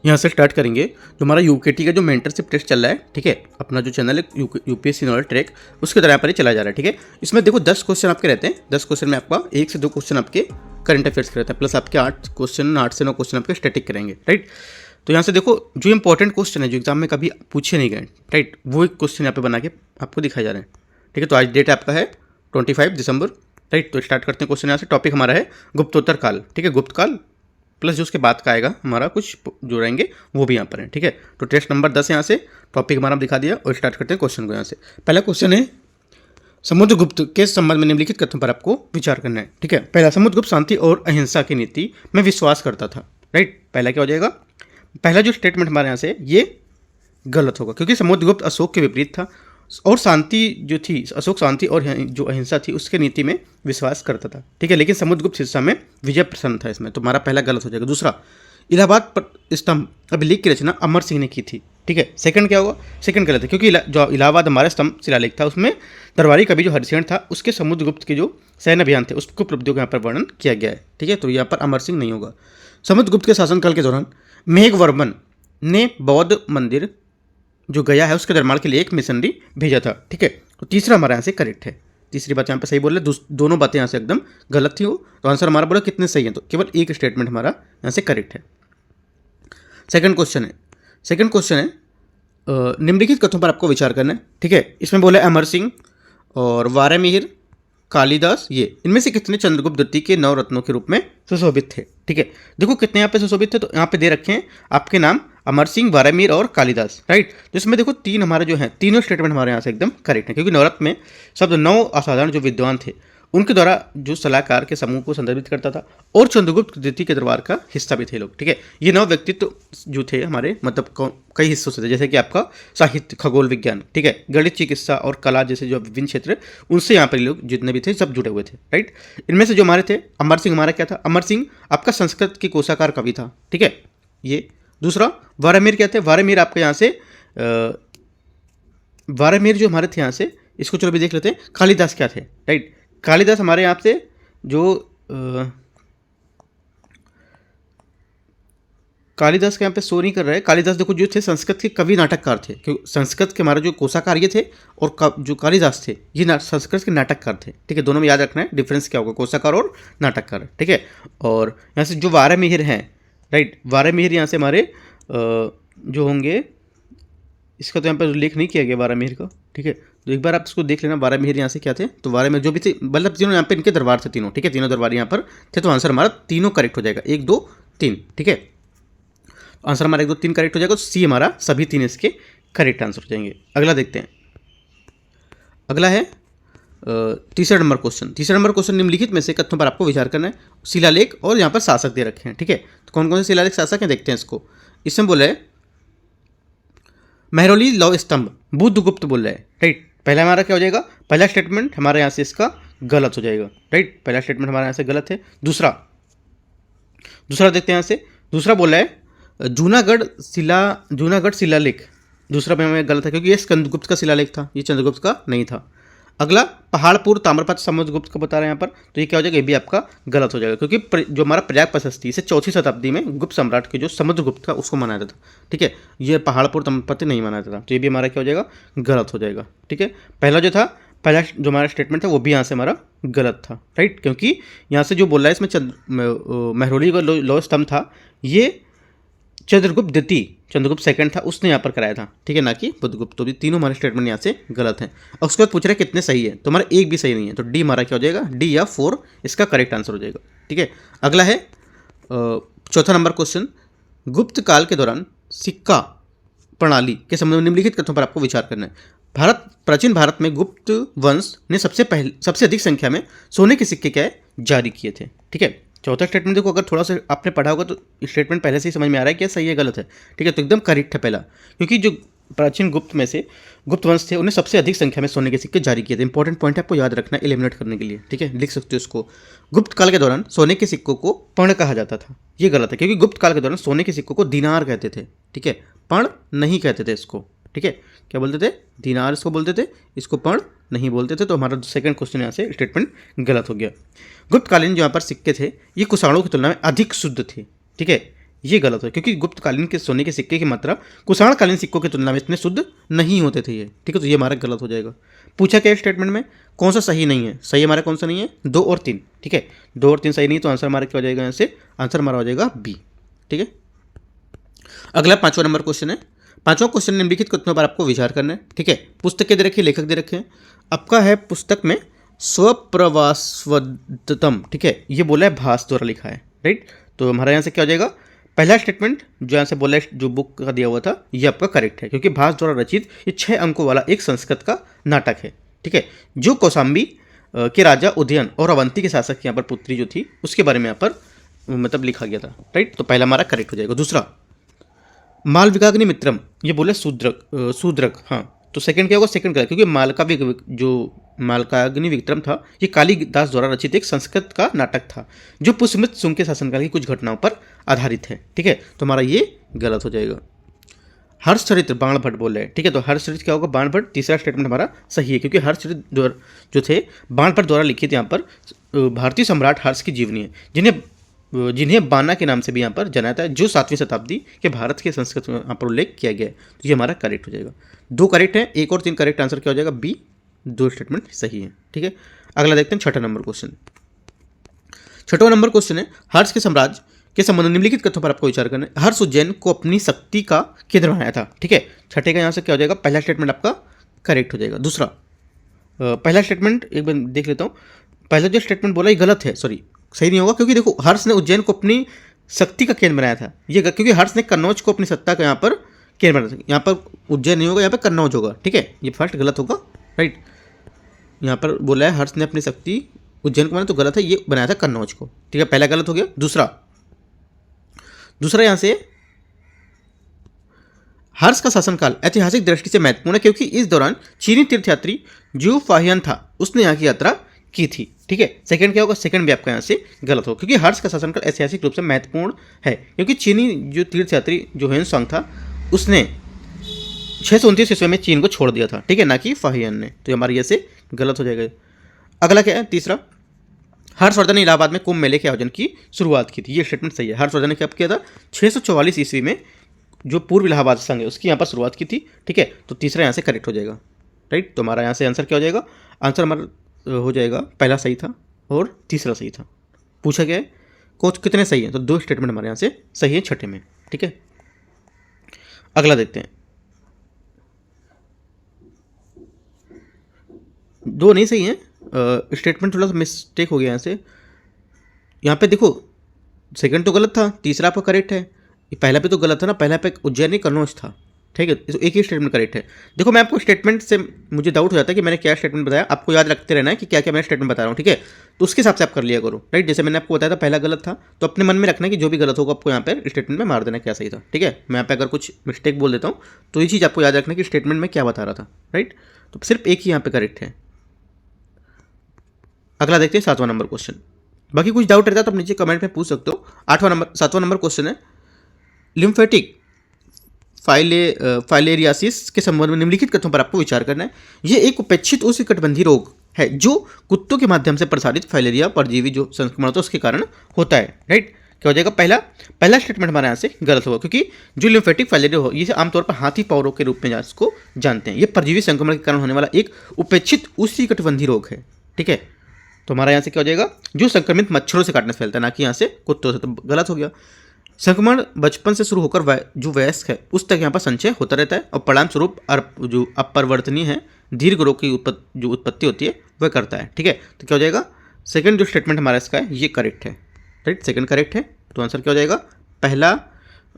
यहाँ से स्टार्ट करेंगे। जो हमारा यूकेटी का जो मेंटरशिप टेस्ट चल रहा है, ठीक है, अपना जो चैनल है यूपीएससी नॉलेज ट्रैक, उसके तरह यहाँ पर ही चला जा रहा है। ठीक है, इसमें देखो 10 क्वेश्चन आपके रहते हैं। 10 क्वेश्चन में आपका 1 से 2 क्वेश्चन आपके करंट अफेयर्स के रहते हैं, प्लस आपके 8 क्वेश्चन 8 से 9 क्वेश्चन आपके स्टैटिक करेंगे। राइट, तो यहाँ से देखो जो इंपॉर्टेंट क्वेश्चन है जो एग्जाम में कभी पूछे नहीं गए, राइट, वो एक क्वेश्चन यहाँ पे बना के आपको दिखाया जा रहा है। ठीक है, तो आज डेट आपका है 25 दिसंबर। राइट, तो स्टार्ट करते हैं क्वेश्चन यहाँ से। टॉपिक हमारा है गुप्तोत्तर काल। ठीक है, गुप्त काल प्लस जो उसके बाद का आएगा हमारा कुछ जो रहेंगे वो भी यहाँ पर है। ठीक है, तो टेस्ट नंबर 10 यहाँ से टॉपिक हमारा दिखा दिया और स्टार्ट करते हैं क्वेश्चन को। यहाँ से पहला क्वेश्चन है, समुद्रगुप्त के संबंध में निम्नलिखित कथनों पर आपको विचार करना है। ठीक है, पहला, समुद्रगुप्त शांति और अहिंसा की नीति में विश्वास करता था। राइट, पहला क्या हो जाएगा, पहला जो स्टेटमेंट हमारे यहाँ से ये गलत होगा, क्योंकि समुद्रगुप्त अशोक के विपरीत था और शांति जो थी, अशोक शांति और जो अहिंसा थी उसके नीति में विश्वास करता था। ठीक है, लेकिन समुद्रगुप्त शिक्षा में विजय प्रसन्न था इसमें, तो हमारा पहला गलत हो जाएगा। दूसरा, इलाहाबाद स्तंभ अभिलेख की रचना अमर सिंह ने की थी। ठीक है, सेकंड क्या होगा, सेकंड गलत है, क्योंकि जो इलाहाबाद हमारा स्तंभ शिलालेख था उसमें दरबारी कवि जो हरिसेन था उसके समुद्रगुप्त के जो सैन्य अभियान थे उसको उपलब्धियों का यहाँ पर वर्णन किया गया है। ठीक है, तो यहाँ पर अमर सिंह नहीं होगा। समुद्रगुप्त के शासनकाल के दौरान मेघवर्मन ने बौद्ध मंदिर जो गया है उसके निर्माण के लिए एक मिशनरी भेजा था। ठीक है, तो तीसरा हमारा यहाँ से करेक्ट है। तीसरी बात यहाँ पे सही बोल रहे, दोनों बातें यहाँ से एकदम गलत थी। वो तो आंसर हमारा बोला कितने सही हैं, तो केवल एक स्टेटमेंट हमारा यहाँ से करेक्ट है। सेकंड क्वेश्चन है निम्नलिखित कथनों पर आपको विचार करना है। ठीक है, इसमें बोला अमर सिंह और वारामिहिर, कालिदास, ये इनमें से कितने चंद्रगुप्त द्वितीय के नवरत्नों के रूप में सुशोभित थे। ठीक है, देखो कितने यहाँ पे सुशोभित थे, तो यहाँ पे दे रखे हैं आपके नाम अमर सिंह, वारामिहिर और कालिदास। राइट, तो इसमें देखो तीन हमारे जो हैं, तीनों स्टेटमेंट हमारे यहाँ से एकदम करेक्ट है, क्योंकि नवरत्न में शब्द 9 असाधारण जो विद्वान थे उनके द्वारा जो सलाहकार के समूह को संदर्भित करता था और चंद्रगुप्त द्वितीय के दरबार का हिस्सा भी थे लोग। ठीक है, ये 9 व्यक्तित्व जो थे हमारे मतलब कई हिस्सों से थे, जैसे कि आपका साहित्य, खगोल विज्ञान, ठीक है, गणित, चिकित्सा और कला जैसे जो विभिन्न क्षेत्र उनसे यहाँ पर लोग जितने भी थे सब जुड़े हुए थे। राइट, इनमें से जो हमारे थे, अमर सिंह हमारा क्या था, अमर सिंह आपका संस्कृत के कोशाकार कवि था। ठीक है, ये दूसरा वारामिहिर क्या थे, वारामिहिर आपके यहाँ से वारामिहिर जो हमारे थे यहाँ से, इसको चलो भी देख लेते हैं। कालिदास क्या थे, राइट, कालिदास हमारे यहाँ से जो कालिदास के यहाँ पे शो नहीं कर रहा है। कालिदास देखो जो थे संस्कृत के कवि नाटककार थे, क्योंकि संस्कृत के हमारे जो कोशाकार ये थे और जो कालिदास थे ये संस्कृत के नाटककार थे। ठीक है, दोनों में याद रखना है डिफरेंस क्या होगा, कोशाकार और नाटककार। ठीक है, और यहाँ से जो वारामिहिर हैं, राइट, वारामिहिर यहाँ से हमारे जो होंगे, इसका तो यहाँ पर उल्लेख नहीं किया गया वारामिहिर का। ठीक है, तो एक बार आप इसको देख लेना, वारामिहिर यहाँ से क्या थे, तो वारामिहिर जो भी थे मतलब तीनों यहाँ पे इनके दरबार थे तीनों। ठीक है, तीनों दरबार यहाँ पर थे, तो आंसर हमारा तीनों करेक्ट हो जाएगा, 1 2 3। ठीक है, आंसर हमारा 1 2 3 करेक्ट हो जाएगा, तो सी हमारा सभी 3 इसके करेक्ट आंसर हो जाएंगे। अगला देखते हैं, अगला है तीसरा नंबर क्वेश्चन। निम्नलिखित में से कथनों पर आपको विचार करना है। शिलालेख और यहाँ पर शासक दे रखे हैं। ठीक है, तो कौन कौन से शिलालेख शासक हैं देखते हैं इसको। इसमें बोला है मेहरौली लौह स्तंभ बुद्धगुप्त बोल रहा है। राइट, पहला हमारा क्या हो जाएगा, पहला स्टेटमेंट हमारे यहाँ से इसका गलत हो जाएगा। राइट, पहला स्टेटमेंट हमारे यहाँ से गलत है। दूसरा देखते हैं यहाँ से, दूसरा बोला है जूनागढ़ शिलालेख, दूसरा में हमें गलत है क्योंकि ये स्कंदगुप्त का शिलालेख था, ये चंद्रगुप्त का नहीं था। अगला पहाड़पुर ताम्रपत्र समुद्रगुप्त का बता रहे हैं यहाँ पर, तो ये क्या हो जाएगा, ये भी आपका गलत हो जाएगा, क्योंकि जो हमारा प्रयाग प्रशस्ति इसे 4वीं शताब्दी में गुप्त सम्राट के जो समुद्रगुप्त का उसको मनाया था। ठीक है, ये पहाड़पुर ताम्रपत्र नहीं मनाया था, तो ये भी हमारा क्या हो जाएगा, गलत हो जाएगा। ठीक है, पहला जो हमारा स्टेटमेंट था वो भी यहाँ से हमारा गलत था। राइट, क्योंकि यहाँ से जो बोल रहा है इसमें मेहरौली का लौह स्तंभ था, ये चंद्रगुप्त द्वितीय, चंद्रगुप्त सेकंड था, उसने यहाँ पर कराया था। ठीक है, ना कि बुद्धगुप्त। तो भी तीनों हमारे स्टेटमेंट यहाँ से गलत हैं। और उसके बाद पूछ रहा है कितने सही है, तो हमारा एक भी सही नहीं है, तो डी हमारा क्या हो जाएगा, डी या 4 इसका करेक्ट आंसर हो जाएगा। ठीक है, अगला है चौथा नंबर क्वेश्चन, गुप्त काल के दौरान सिक्का प्रणाली के संबंध में निम्नलिखित कथनों पर आपको विचार करना है। प्राचीन भारत में गुप्त वंश ने सबसे अधिक संख्या में सोने के सिक्के क्या है, जारी किए थे। ठीक है, चौथा स्टेटमेंट देखो, अगर थोड़ा सा आपने पढ़ा होगा तो स्टेटमेंट पहले से ही समझ में आ रहा है क्या सही है गलत है। ठीक है, तो एकदम करेक्ट है पहला, क्योंकि जो प्राचीन गुप्त वंश थे उन्हें सबसे अधिक संख्या में सोने के सिक्के जारी किए थे। इंपॉर्टेंट पॉइंट है, आपको याद रखना है एलिमिनेट करने के लिए। ठीक है, लिख सकते हो इसको। गुप्त काल के दौरान सोने के सिक्कों को पर्ण कहा जाता था, ये गलत है, क्योंकि गुप्त काल के दौरान सोने के सिक्कों को दिनार कहते थे। ठीक है, पर्ण नहीं कहते थे इसको। ठीक है, क्या बोलते थे, दिनार इसको बोलते थे, इसको पर्ण नहीं बोलते थे। तो हमारा सेकंड क्वेश्चन यहाँ से स्टेटमेंट गलत हो गया। गुप्तकालीन जो यहाँ पर सिक्के थे ये कुषाणों की तुलना में अधिक शुद्ध थे। ठीक है, ये गलत है, क्योंकि गुप्तकालीन के सोने के सिक्के की मात्रा कुषाणकालीन सिक्कों की तुलना में इतने शुद्ध नहीं होते थे ये, ठीक है। तो ये हमारा गलत हो जाएगा। पूछा क्या स्टेटमेंट में, कौन सा सही नहीं है? सही हमारा कौन सा नहीं है? 2 और 3, ठीक है। 2 और 3 सही नहीं, तो आंसर हमारा क्या हो जाएगा? यहाँ से आंसर हमारा हो जाएगा बी, ठीक है। अगला 5वां नंबर क्वेश्चन है। 5वां क्वेश्चन निम्नलिखित कथनों पर आपको विचार करना है, ठीक है। पुस्तक के दे रखी, लेखक दे रखे हैं। आपका है पुस्तक में स्वप्रवासवदतम, ठीक है। ये बोला है भास द्वारा लिखा है, राइट। तो हमारा यहाँ से क्या हो जाएगा? पहला स्टेटमेंट जो यहाँ से बोला है, जो बुक का दिया हुआ था, ये आपका करेक्ट है, क्योंकि भास द्वारा रचित ये 6 अंकों वाला एक संस्कृत का नाटक है, ठीक है। जो कौशाम्बी के राजा उदयन और अवंती के शासक की यहाँ पर पुत्री जो थी उसके बारे में यहाँ पर मतलब लिखा गया था, राइट। तो पहला हमारा करेक्ट हो जाएगा। दूसरा, मालविकाग्नि मित्रम, ये बोले शूद्रक, हाँ। तो सेकंड क्या होगा? सेकंड करेक्ट, क्योंकि जो मालकाग्नि विक्रम था ये कालिदास द्वारा रचित एक संस्कृत का नाटक था जो पुष्यमित्र शुंग के शासनकाल की कुछ घटनाओं पर आधारित है, ठीक है। तो हमारा ये गलत हो जाएगा। हर्षचरित्र बाणभट्ट बोल रहे हैं, ठीक है। तो हर्षचरित्र क्या होगा? बाणभट्ट। तीसरा स्टेटमेंट हमारा सही है, क्योंकि हर्षचरित्र जो थे बाणभट्ट द्वारा लिखित यहाँ पर भारतीय सम्राट हर्ष की जीवनी है, जिन्हें बाना के नाम से भी यहाँ पर जाना जाता है, जो 7वीं शताब्दी के भारत के संस्कृत में यहाँ पर उल्लेख किया गया है। तो ये हमारा करेक्ट हो जाएगा। 2 करेक्ट है, 1 और 3 करेक्ट, आंसर क्या हो जाएगा? बी। 2 स्टेटमेंट सही है, ठीक है। अगला देखते हैं 6वां नंबर क्वेश्चन। 6वां नंबर क्वेश्चन है, हर्ष के साम्राज्य के संबंध में निम्नलिखित कथनों पर आपको विचार करना है। हर्ष उज्जैन को अपनी शक्ति का केंद्र बनाया था, ठीक है। 6 का यहाँ से क्या हो जाएगा? पहला स्टेटमेंट आपका करेक्ट हो जाएगा। दूसरा, पहला स्टेटमेंट एक बार देख लेता हूँ। पहला जो स्टेटमेंट बोला ये गलत है, सॉरी, सही नहीं होगा, क्योंकि देखो हर्ष ने उज्जैन को अपनी शक्ति का केंद्र बनाया था, ये क्योंकि हर्ष ने कन्नौज को अपनी सत्ता का यहाँ पर केंद्र बनाया था। यहाँ पर उज्जैन नहीं होगा, यहाँ पर कन्नौज होगा, ठीक है। ये फर्स्ट गलत होगा, राइट। यहाँ पर बोला है हर्ष ने अपनी शक्ति उज्जैन को बनाया, तो गलत है, ये बनाया था कन्नौज को, ठीक है। पहला गलत हो गया। दूसरा यहाँ से हर्ष का शासनकाल ऐतिहासिक दृष्टि से महत्वपूर्ण है, क्योंकि इस दौरान चीनी तीर्थयात्री जू फाहियन था, उसने यहाँ की यात्रा की थी, ठीक है। सेकंड क्या होगा? सेकंड भी आपका यहाँ से गलत हो, क्योंकि हर्ष का शासनकाल ऐतिहासिक रूप से महत्वपूर्ण है, क्योंकि चीनी जो तीर्थयात्री जो ह्वेनसांग था उसने 629 ईस्वी में चीन को छोड़ दिया था, ठीक है, ना कि फाहियन ने। तो हमारे यहाँ से गलत हो जाएगा। अगला क्या है? तीसरा, हर्षवर्धन ने इलाहाबाद में कुंभ मेले के आयोजन की शुरुआत की थी, ये स्टेटमेंट सही है। हर्षवर्धन ने कब किया था? 644 ईस्वी में जो पूर्व इलाहाबाद संघ है उसकी यहाँ पर शुरुआत की थी, ठीक है। तो तीसरा यहाँ से करेक्ट हो जाएगा, राइट। तो हमारा यहाँ से आंसर क्या हो जाएगा? आंसर हमारा हो जाएगा पहला सही था और तीसरा सही था। पूछा गया है कितने सही हैं, तो 2 स्टेटमेंट हमारे यहाँ से सही है 6 में, ठीक है। अगला देखते हैं। 2 नहीं सही है, स्टेटमेंट थोड़ा सा मिस्टेक हो गया यहाँ से। यहाँ पे देखो सेकंड तो गलत था, तीसरा आपका करेक्ट है। पहला पे तो गलत था ना, पहला पे उज्जैन नहीं कन्नौज था, ठीक है। तो एक ही स्टेटमेंट करेक्ट है। देखो मैं आपको स्टेटमेंट से मुझे डाउट हो जाता है कि मैंने क्या स्टेटमेंट बताया, आपको याद रखते रहना है कि क्या क्या मैं स्टेटमेंट बता रहा हूँ, ठीक है। तो उसके हिसाब से आप कर लिया करो, राइट। जैसे मैंने आपको बताया था पहला गलत था, तो अपने मन में रखना है कि जो भी गलत होगा आपको यहाँ पर स्टेटमेंट में मार देना क्या सही था, ठीक है। मैं यहाँ पे अगर कुछ मिस्टेक बोल देता हूँ तो ये चीज़ आपको याद रखना है कि स्टेटमेंट में क्या बता रहा था, राइट। तो सिर्फ एक ही यहाँ पे करेक्ट है। अगला देखते हैं 7वां नंबर क्वेश्चन। बाकी कुछ डाउट रहता है तो आप नीचे कमेंट में पूछ सकते हो। 7वां नंबर क्वेश्चन है, लिम्फेटिक फाइलेरियासिस के संबंध में निम्नलिखित कथनों पर आपको विचार करना है। यह एक उपेक्षित उष्णकटिबंधीय रोग है जो कुत्तों के माध्यम से प्रसारित फाइलेरिया परजीवी जो संक्रमण होता है उसके कारण होता है, राइट। क्या हो जाएगा? पहला स्टेटमेंट हमारे यहाँ से गलत होगा, क्योंकि जो लिम्फेटिक फाइलेरिया हो ये आमतौर पर हाथी पावरों के रूप में इसको जानते हैं। ये परजीवी संक्रमण के कारण होने वाला एक उपेक्षित उष्णकटिबंधीय रोग है, ठीक है। तो हमारा यहाँ से क्या हो जाएगा? जो संक्रमित मच्छरों से काटने से फैलता है, ना कि यहाँ से कुत्तों से। तो गलत हो गया। संक्रमण बचपन से शुरू होकर जो वयस्क है उस तक यहाँ पर संचय होता रहता है और परिणाम स्वरूप जो अपरिवर्तनीय है दीर्घ रोग की जो उत्पत्ति होती है वह करता है, ठीक है। तो क्या हो जाएगा? सेकंड जो स्टेटमेंट हमारा इसका है ये करेक्ट है, राइट। सेकंड करेक्ट है, तो आंसर क्या हो जाएगा? पहला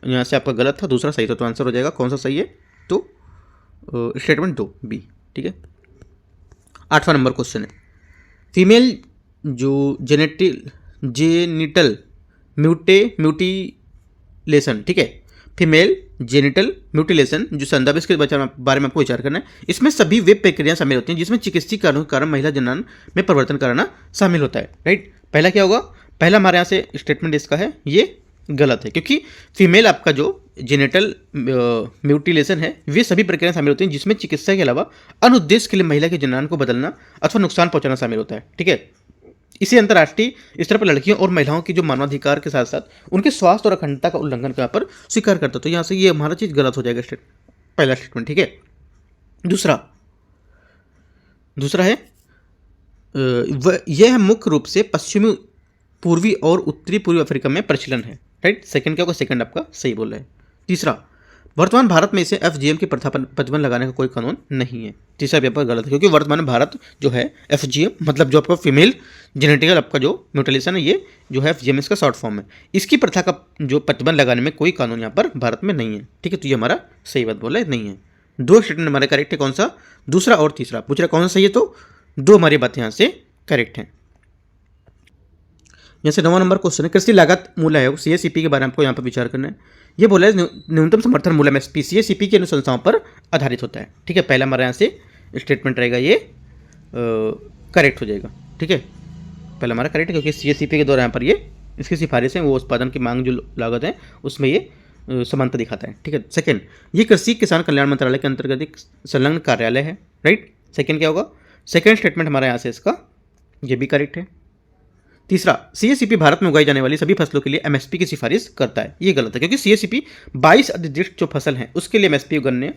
यहाँ से आपका गलत था, दूसरा सही था, तो आंसर हो जाएगा कौन सा सही है? तो स्टेटमेंट 2 बी, ठीक है। 8वां नंबर क्वेश्चन है, फीमेल जो जेनिटल म्यूटिलेशन, ठीक है। फीमेल जेनिटल म्यूटिलेशन जो संदर्भ इसके बारे में आपको विचार करना है। इसमें सभी वे प्रक्रियाएं शामिल होती हैं जिसमें चिकित्सीय कारणों के कारण महिला जनन में परिवर्तन कराना शामिल होता है, राइट। पहला क्या होगा? पहला हमारे यहाँ से स्टेटमेंट इसका है ये गलत है, क्योंकि फीमेल आपका जो जेनिटल म्यूटिलेशन है वे सभी प्रक्रियाएं शामिल होती हैं जिसमें चिकित्सा के अलावा अन्य उद्देश्य के लिए महिला के जनन को बदलना अथवा नुकसान पहुंचाना शामिल होता है, ठीक है। इसे अंतर्राष्ट्रीय स्तर पर लड़कियों और महिलाओं की जो मानवाधिकार के साथ साथ उनके स्वास्थ्य और अखंडता का उल्लंघन का यहाँ पर स्वीकार करता है। तो यहाँ से ये हमारा चीज़ गलत हो जाएगा, पहला स्टेटमेंट, ठीक है। दूसरा है यह मुख्य रूप से पश्चिमी, पूर्वी और उत्तरी पूर्वी अफ्रीका में प्रचलन है, राइट। सेकंड क्या होगा, सेकंड आपका सही बोल रहा है। तीसरा, वर्तमान भारत में इसे FGM की प्रथा पर प्रतिबंध लगाने का कोई कानून नहीं है। तीसरा पेपर गलत है, क्योंकि वर्तमान भारत जो है FGM मतलब जो आपका फीमेल जेनेटिकल आपका जो म्यूटिलेशन है, ये जो है FGM इसका शॉर्ट फॉर्म है। इसकी प्रथा का जो प्रतिबंध लगाने में कोई कानून यहाँ पर भारत में नहीं है, ठीक है। तो ये हमारा सही बात बोला है, नहीं है। दो स्टेटमेंट हमारे करेक्ट है, कौन सा, दूसरा और तीसरा। पूछ रहा कौन सा सही है, तो दो हमारी बातें यहाँ से करेक्ट हैं। यहाँ से 9वां नंबर क्वेश्चन है, कृषि लागत मूल्य आयोग CACP के बारे में आपको यहाँ पर विचार करना है। ये बोला है न्यूनतम समर्थन मूल्य MSP CACP की अनुशंसाओं पर आधारित होता है, ठीक है। पहला हमारे यहाँ से स्टेटमेंट रहेगा, ये करेक्ट हो जाएगा, ठीक है। पहला हमारा करेक्ट है, क्योंकि CACP के द्वारा यहाँ पर ये इसकी सिफारिश है, वो उत्पादन की मांग जो लागत है उसमें ये समानता दिखाता है, ठीक है। सेकंड, ये कृषि किसान कल्याण मंत्रालय के अंतर्गत एक संलग्न कार्यालय है, राइट। सेकंड क्या होगा, सेकंड स्टेटमेंट हमारा यहाँ से इसका ये भी करेक्ट है। तीसरा, CACP भारत में उगाई जाने वाली सभी फसलों के लिए MSP की सिफारिश करता है, ये गलत है, क्योंकि CACP 22 अधिनिर्दिष्ट जो फसल हैं उसके लिए MSP उगाने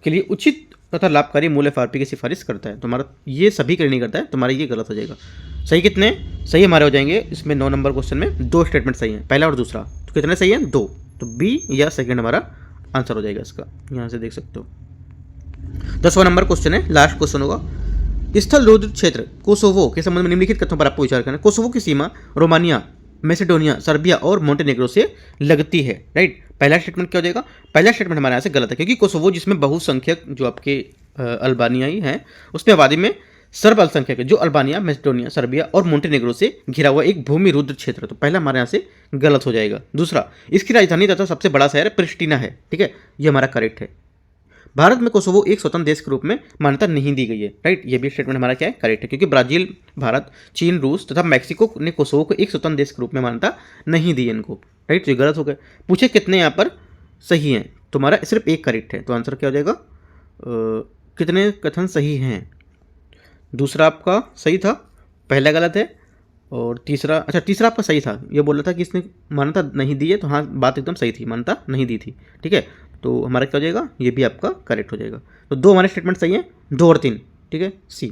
के लिए उचित तथा लाभकारी मूल्य FRP की सिफारिश करता है। तुम्हारा ये सभी के लिए नहीं करता है, तुम्हारा ये गलत हो जाएगा। सही कितने सही हमारे हो जाएंगे इसमें 9 नंबर क्वेश्चन में 2 स्टेटमेंट सही हैं, पहला और दूसरा। तो कितने सही हैं, 2। तो बी या सेकेंड हमारा आंसर हो जाएगा इसका, यहाँ से देख सकते हो। 10वां नंबर क्वेश्चन है, लास्ट क्वेश्चन होगा। स्थल रोध क्षेत्र कोसोवो के संबंध में निम्नलिखित कथनों पर आपको विचार करना है। कोसोवो की सीमा रोमानिया, मैसेडोनिया, सर्बिया और मोंटेनेग्रो से लगती है, राइट। पहला स्टेटमेंट क्या हो जाएगा, पहला स्टेटमेंट हमारे यहाँ से गलत है, क्योंकि कोसोवो जिसमें बहुसंख्यक जो आपके अल्बानियाई हैं उसमें आबादी में सर्ब अल्पसंख्यक है, जो अल्बानिया, मैसेडोनिया, सर्बिया और मोंटेनेग्रो से घिरा हुआ एक भूमि रुद्र क्षेत्र। तो पहला हमारे यहाँ से गलत हो जाएगा। दूसरा, इसकी राजधानी तथा सबसे बड़ा शहर प्रिस्टिना है, ठीक है, ये हमारा करेक्ट है। भारत में कोसोवो एक स्वतंत्र देश के रूप में मान्यता नहीं दी गई है, राइट। ये भी स्टेटमेंट हमारा क्या है, करेक्ट है, क्योंकि ब्राजील, भारत, चीन, रूस तथा मैक्सिको ने कोसोवो को एक स्वतंत्र देश के रूप में मान्यता नहीं दी इनको, राइट। तो ये गलत हो गए। पूछे कितने यहाँ पर सही हैं, तुम्हारा सिर्फ एक करेक्ट है, तो आंसर क्या हो जाएगा, कितने कथन सही हैं। दूसरा आपका सही था, पहला गलत है, और तीसरा, अच्छा तीसरा आपका सही था, ये बोल रहा था कि इसने मान्यता नहीं दी है, तो हाँ बात एकदम सही थी, मान्यता नहीं दी थी, ठीक है। तो हमारा क्या हो जाएगा, ये भी आपका करेक्ट हो जाएगा। तो 2 हमारे स्टेटमेंट सही हैं, 2 और 3, ठीक है, सी।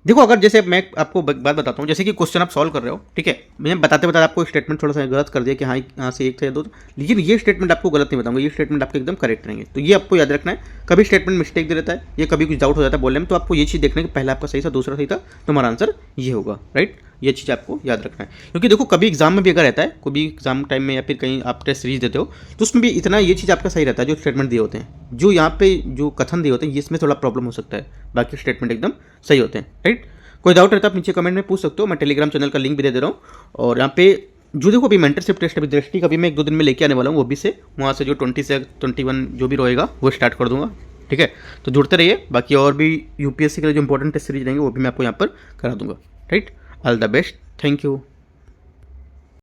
देखो अगर जैसे मैं आपको बात बताता हूँ, जैसे कि क्वेश्चन आप सॉल्व कर रहे हो, ठीक है, मैं बताते बताते आपको स्टेटमेंट थोड़ा सा गलत कर दिया कि हाँ यहाँ से 1 था या 2, लेकिन ये स्टेटमेंट आपको गलत नहीं बताऊंगा, ये स्टेटमेंट आपके एकदम करेक्ट रहेंगे। तो ये आपको याद रखना है, कभी स्टेटमेंट मिस्टेक दे देता है, ये कभी कुछ डाउट हो जाता है बोलने में, तो आपको ये चीज़ देखना है कि पहला आपका सही था, दूसरा सही था, तो हमारा आंसर ये होगा, राइट। ये चीज़ आपको याद रखना है, क्योंकि देखो कभी एग्जाम में भी अगर रहता है, कोई भी एग्जाम टाइम में या फिर कहीं आप टेस्ट सीरीज देते हो, तो उसमें भी इतना ये चीज़ आपका सही रहता है, जो स्टेटमेंट दिए होते हैं, जो यहाँ पे जो कथन दिए होते हैं, इसमें थोड़ा प्रॉब्लम हो सकता है, बाकी स्टेटमेंट एकदम सही होते हैं, राइट। कोई डाउट रहता है आप नीचे कमेंट में पूछ सकते हो, मैं टेलीग्राम चैनल का लिंक भी दे रहा हूँ। और यहाँ पे जो देखो अभी मेंटरशिप टेस्ट अभी दृष्टि का भी मैं 1-2 दिन में लेके आने वाला हूँ, वो भी से वहाँ से जो 20 से 21 जो भी रहेगा वो स्टार्ट कर दूँगा, ठीक है। तो जुड़ते रहिए, बाकी और भी UPSC के लिए जो इंपॉर्टेंट टेस्ट सीरीज रहेंगे वो भी मैं आपको यहाँ पर करा दूँगा, right. All the best, thank you.